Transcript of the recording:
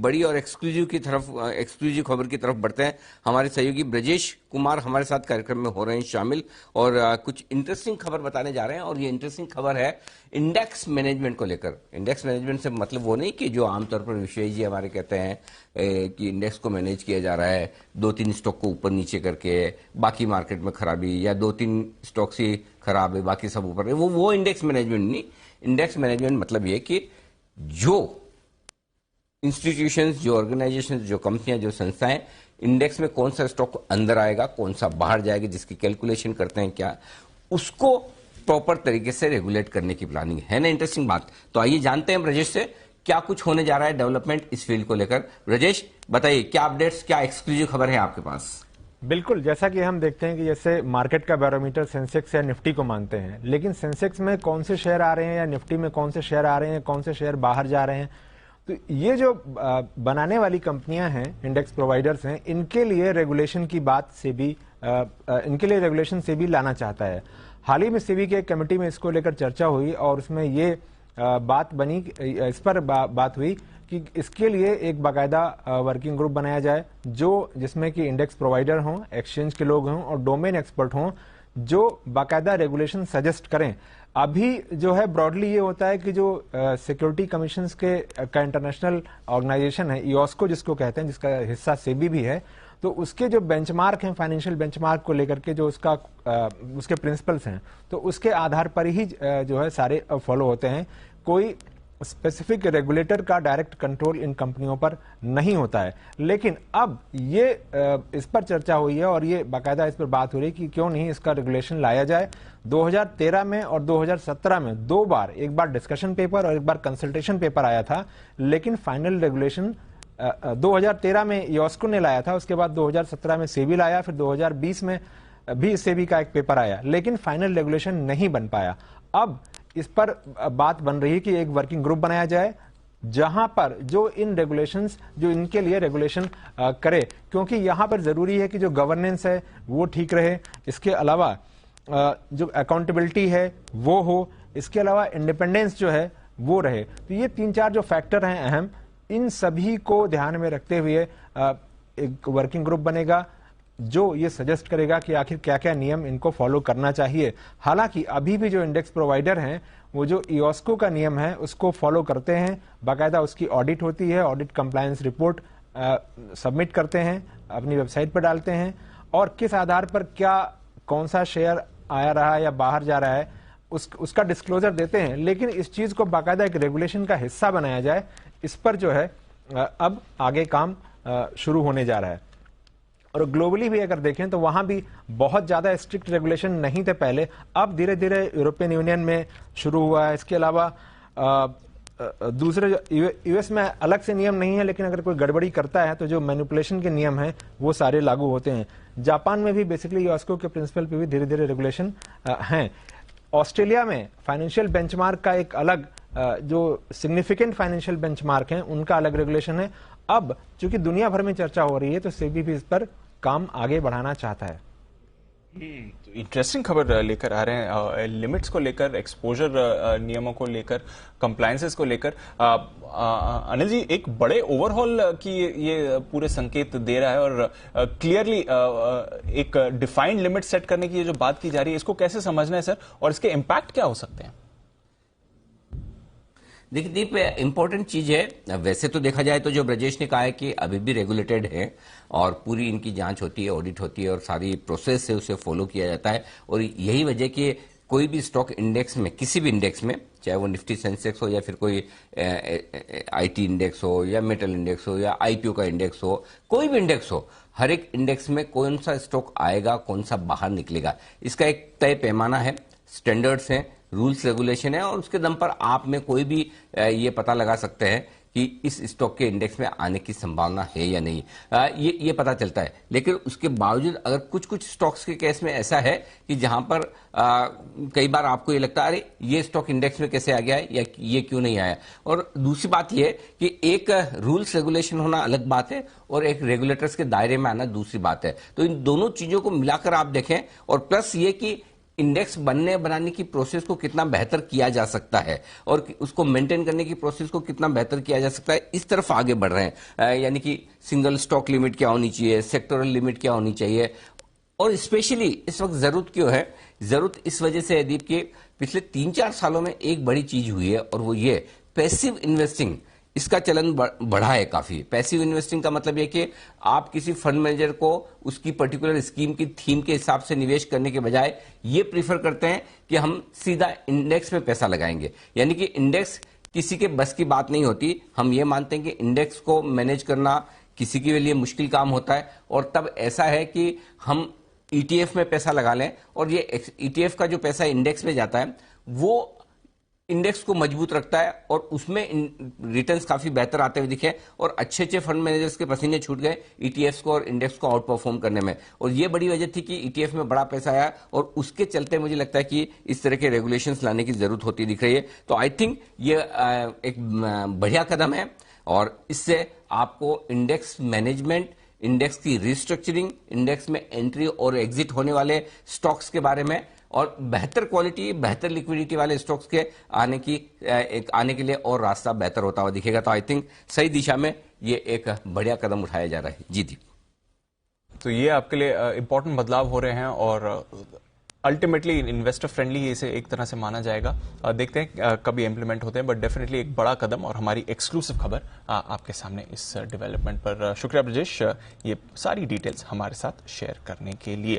बड़ी और एक्सक्लूसिव खबर की तरफ बढ़ते हैं। हमारे सहयोगी ब्रजेश कुमार हमारे साथ कार्यक्रम में हो रहे हैं शामिल और कुछ इंटरेस्टिंग खबर बताने जा रहे हैं। और ये इंटरेस्टिंग खबर है इंडेक्स मैनेजमेंट को लेकर। इंडेक्स मैनेजमेंट से मतलब वो नहीं कि जो आमतौर पर विश्वेश जी हमारे कहते हैं कि इंडेक्स को मैनेज किया जा रहा है 2-3 स्टॉक को ऊपर नीचे करके, बाकी मार्केट में खराबी, या 2-3 स्टॉक्स ही खराब है बाकी सब ऊपर है, वो इंडेक्स मैनेजमेंट नहीं। इंडेक्स मैनेजमेंट मतलब ये कि जो इंस्टीट्यूशंस, जो ऑर्गेनाइजेशंस, जो कंपनियां, जो संस्थाएं इंडेक्स में कौन सा स्टॉक अंदर आएगा, कौन सा बाहर जाएगा, जिसकी कैलकुलेशन करते हैं क्या, उसको प्रॉपर तरीके से रेगुलेट करने की प्लानिंग है ना। इंटरेस्टिंग बात। तो आइए जानते हैं ब्रजेश से क्या कुछ होने जा रहा है डेवलपमेंट इस फील्ड को लेकर। ब्रजेश बताइए, क्या अपडेट्स, क्या एक्सक्लूसिव खबर है आपके पास? बिल्कुल, जैसा कि हम देखते हैं कि जैसे मार्केट का बैरोमीटर सेंसेक्स या निफ्टी को मानते हैं, लेकिन सेंसेक्स में कौन से शेयर आ रहे हैं या निफ्टी में कौन से शेयर आ रहे हैं, कौन से शेयर बाहर जा रहे हैं, तो ये जो बनाने वाली कंपनियां हैं, इंडेक्स प्रोवाइडर्स हैं, इनके लिए रेगुलेशन की बात से भी इनके लिए रेगुलेशन से भी लाना चाहता है। हाल ही में सेबी के एक कमेटी में इसको लेकर चर्चा हुई और उसमें ये बात बनी, इस पर बात हुई कि इसके लिए एक बाकायदा वर्किंग ग्रुप बनाया जाए जिसमें कि इंडेक्स प्रोवाइडर हों, एक्सचेंज के लोग हों और डोमेन एक्सपर्ट हों, जो बाकायदा रेगुलेशन सजेस्ट करें। अभी जो है ब्रॉडली ये होता है कि जो सिक्योरिटी कमीशंस का इंटरनेशनल ऑर्गेनाइजेशन है, IOSCO जिसको कहते हैं, जिसका हिस्सा सेबी भी है, तो उसके जो बेंचमार्क हैं, फाइनेंशियल बेंचमार्क को लेकर के जो उसके प्रिंसिपल्स हैं, तो उसके आधार पर ही जो है सारे फॉलो होते हैं। कोई स्पेसिफिक रेगुलेटर का डायरेक्ट कंट्रोल इन कंपनियों पर नहीं होता है। लेकिन अब ये इस पर चर्चा हुई है और ये बाकायदा इस पर बात हो रही है कि क्यों नहीं इसका रेगुलेशन लाया जाए। 2013 में और 2017 में 2 बार, एक बार डिस्कशन पेपर और एक बार कंसल्टेशन पेपर आया था, लेकिन फाइनल रेगुलेशन 2013 में IOSCO ने लाया था, उसके बाद 2017 में सेबी लाया, फिर 2020 में भी सेबी का एक पेपर आया, लेकिन फाइनल रेगुलेशन नहीं बन पाया। अब इस पर बात बन रही है कि एक वर्किंग ग्रुप बनाया जाए जहां पर जो इनके लिए रेगुलेशन करे, क्योंकि यहां पर जरूरी है कि जो गवर्नेंस है वो ठीक रहे, इसके अलावा जो अकाउंटेबिलिटी है वो हो, इसके अलावा इंडिपेंडेंस जो है वो रहे। तो ये 3-4 जो फैक्टर हैं अहम, इन सभी को ध्यान में रखते हुए एक वर्किंग ग्रुप बनेगा जो ये सजेस्ट करेगा कि आखिर क्या क्या नियम इनको फॉलो करना चाहिए। हालांकि अभी भी जो इंडेक्स प्रोवाइडर हैं वो जो IOSCO का नियम है उसको फॉलो करते हैं, बाकायदा उसकी ऑडिट होती है, ऑडिट कंप्लायंस रिपोर्ट सबमिट करते हैं, अपनी वेबसाइट पर डालते हैं और किस आधार पर कौन सा शेयर आया रहा है या बाहर जा रहा है उसका डिस्क्लोजर देते हैं। लेकिन इस चीज को बाकायदा एक रेगुलेशन का हिस्सा बनाया जाए, इस पर जो है अब आगे काम शुरू होने जा रहा है। और ग्लोबली भी अगर देखें तो वहां भी बहुत ज्यादा स्ट्रिक्ट रेगुलेशन नहीं थे पहले, अब धीरे धीरे यूरोपियन यूनियन में शुरू हुआ है। इसके अलावा दूसरे US में अलग से नियम नहीं है, लेकिन अगर कोई गड़बड़ी करता है तो जो मैनिपुलेशन के नियम हैं वो सारे लागू होते हैं। जापान में भी बेसिकली IOSCO के प्रिंसिपल पे भी धीरे धीरे रेगुलेशन हैं। ऑस्ट्रेलिया में फाइनेंशियल बेंचमार्क का एक अलग जो सिग्निफिकेंट फाइनेंशियल बेंचमार्क हैं उनका अलग रेगुलेशन है। अब चूंकि दुनिया भर में चर्चा हो रही है तो सेबी भी इस पर काम आगे बढ़ाना चाहता है। तो इंटरेस्टिंग खबर लेकर आ रहे हैं, लिमिट्स को लेकर, एक्सपोजर नियमों को लेकर, कंप्लायंसेस को लेकर। अनिल जी, एक बड़े ओवरहॉल की ये पूरे संकेत दे रहा है और क्लियरली एक डिफाइंड लिमिट सेट करने की जो बात की जा रही है, इसको कैसे समझना है सर, और इसके इम्पैक्ट क्या हो सकते हैं? देखिए दीप, इंपॉर्टेंट चीज है। वैसे तो देखा जाए तो जो ब्रजेश ने कहा है कि अभी भी रेगुलेटेड है और पूरी इनकी जांच होती है, ऑडिट होती है और सारी प्रोसेस से उसे फॉलो किया जाता है। और यही वजह कि कोई भी स्टॉक इंडेक्स में, किसी भी इंडेक्स में, चाहे वो निफ्टी सेंसेक्स हो या फिर कोई IT इंडेक्स हो या मेटल इंडेक्स हो या IPO का इंडेक्स हो, कोई भी इंडेक्स हो, हर एक इंडेक्स में कौन सा स्टॉक आएगा, कौन सा बाहर निकलेगा, इसका एक तय पैमाना है, स्टैंडर्ड्स हैं, रूल्स रेगुलेशन है और उसके दम पर आप में कोई भी ये पता लगा सकते हैं कि इस स्टॉक के इंडेक्स में आने की संभावना है या नहीं, ये पता चलता है। लेकिन उसके बावजूद अगर कुछ स्टॉक्स के केस में ऐसा है कि जहां पर कई बार आपको ये लगता है अरे ये स्टॉक इंडेक्स में कैसे आ गया है या ये क्यों नहीं आया। और दूसरी बात ये कि एक रूल्स रेगुलेशन होना अलग बात है और एक रेगुलेटर्स के दायरे में आना दूसरी बात है। तो इन दोनों चीजों को मिलाकर आप देखें और प्लस ये कि इंडेक्स बनाने की प्रोसेस को कितना बेहतर किया जा सकता है और उसको मेंटेन करने की प्रोसेस को कितना बेहतर किया जा सकता है, इस तरफ आगे बढ़ रहे हैं। यानी कि सिंगल स्टॉक लिमिट क्या होनी चाहिए, सेक्टोरल लिमिट क्या होनी चाहिए, और स्पेशली इस वक्त जरूरत क्यों है? जरूरत इस वजह से है दीप कि पिछले 3-4 सालों में एक बड़ी चीज हुई है और वो ये पैसिव इन्वेस्टिंग, इसका चलन बढ़ा है काफी। पैसिव इन्वेस्टिंग का मतलब यह कि आप किसी फंड मैनेजर को उसकी पर्टिकुलर स्कीम की थीम के हिसाब से निवेश करने के बजाय ये प्रीफर करते हैं कि हम सीधा इंडेक्स में पैसा लगाएंगे। यानी कि इंडेक्स किसी के बस की बात नहीं होती। हम ये मानते हैं कि इंडेक्स को मैनेज करना किसी के लिए मुश्किल काम होता है, और तब ऐसा है कि हम ईटीएफ में पैसा लगा लें, और ये ईटीएफ का जो पैसा इंडेक्स में जाता है वो इंडेक्स को मजबूत रखता है और उसमें रिटर्न्स काफी बेहतर आते हुए दिखे, और अच्छे अच्छे फंड मैनेजर्स के पसीने छूट गए ईटीएफ्स को और इंडेक्स को आउट परफॉर्म करने में। और ये बड़ी वजह थी कि ईटीएफ में बड़ा पैसा आया, और उसके चलते मुझे लगता है कि इस तरह के रेगुलेशंस लाने की जरूरत होती दिख रही है। तो आई थिंक ये एक बढ़िया कदम है, और इससे आपको इंडेक्स मैनेजमेंट, इंडेक्स की रिस्ट्रक्चरिंग, इंडेक्स में एंट्री और एग्जिट होने वाले स्टॉक्स के बारे में, और बेहतर क्वालिटी, बेहतर लिक्विडिटी वाले स्टॉक्स के आने के लिए और रास्ता बेहतर होता हुआ दिखेगा। तो आई थिंक सही दिशा में ये एक बढ़िया कदम उठाया जा रहा है। जी दी, तो ये आपके लिए इंपॉर्टेंट बदलाव हो रहे हैं और अल्टीमेटली इन्वेस्टर फ्रेंडली इसे एक तरह से माना जाएगा। देखते हैं कभी इंप्लीमेंट होते हैं, बट डेफिनेटली एक बड़ा कदम और हमारी एक्सक्लूसिव खबर आपके सामने इस डेवलपमेंट पर। शुक्रिया ब्रजेश, ये सारी डिटेल्स हमारे साथ शेयर करने के लिए।